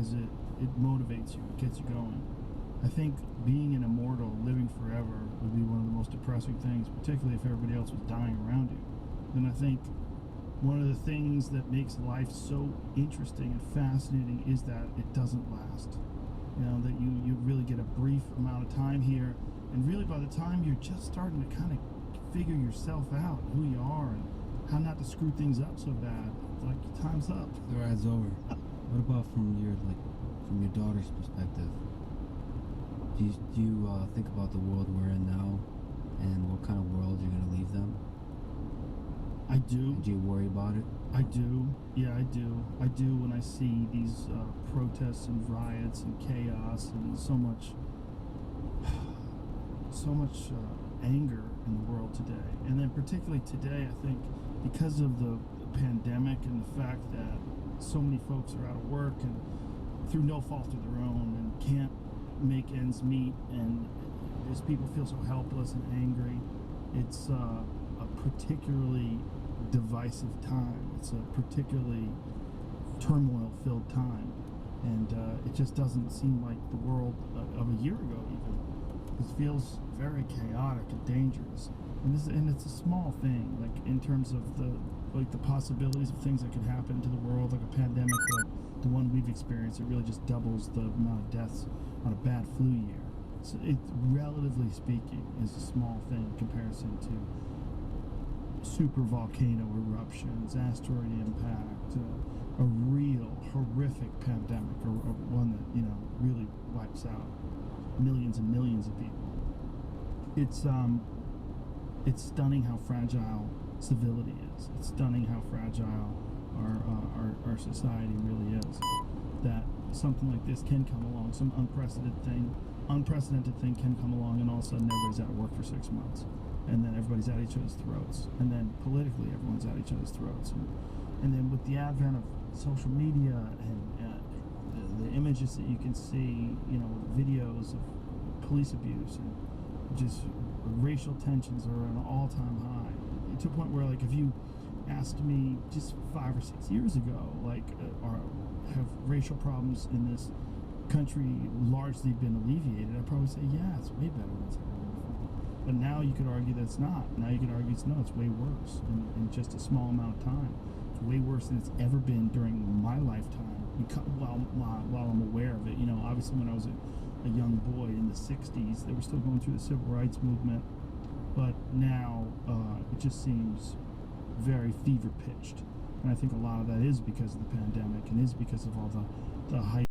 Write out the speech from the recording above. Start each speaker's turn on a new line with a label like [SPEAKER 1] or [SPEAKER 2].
[SPEAKER 1] because it motivates you, it gets you going. I think being an immortal, living forever, would be one of the most depressing things, particularly if everybody else was dying around you. And I think one of the things that makes life so interesting and fascinating is that it doesn't last. You know, that you really get a brief amount of time here, and really by the time you're just starting to kind of figure yourself out, who you are, and how not to screw things up so bad, it's like time's up.
[SPEAKER 2] The ride's over. What about from your daughter's perspective? Do you think about the world we're in now, and what kind of world you're gonna leave them?
[SPEAKER 1] I do.
[SPEAKER 2] Do you worry about it?
[SPEAKER 1] I do. Yeah, I do. I do when I see these protests and riots and chaos and so much anger in the world today. And then particularly today, I think, because of the pandemic and the fact that so many folks are out of work and through no fault of their own and can't make ends meet, and as people feel so helpless and angry, it's a particularly divisive time. It's a particularly turmoil-filled time, and it just doesn't seem like the world of a year ago even. It feels very chaotic and dangerous, and it's a small thing, like in terms of the possibilities of things that could happen to the world, like a pandemic like the one we've experienced. It really just doubles the amount of deaths on a bad flu year. So it, relatively speaking, is a small thing in comparison to super volcano eruptions, asteroid impact, a real horrific pandemic, or one that, you know, really wipes out millions and millions of people. It's stunning how fragile civility is. It's stunning how fragile our society really is. That something like this can come along, some unprecedented thing can come along, and all of a sudden everybody's out of work for 6 months. And then everybody's at each other's throats, and then politically everyone's at each other's throats, and then with the advent of social media and the images that you can see, you know, videos of police abuse and just racial tensions are at an all-time high, to a point where, like, if you asked me just 5 or 6 years ago, like, have racial problems in this country largely been alleviated, I'd probably say, yeah, it's way better than it's ever been before. But now you could argue that it's not. Now you could argue it's way worse in just a small amount of time. It's way worse than it's ever been during my lifetime. While I'm aware of it, you know, obviously when I was a young boy in the 60s, they were still going through the civil rights movement, but now it just seems very fever pitched. And I think a lot of that is because of the pandemic, and is because of all the hype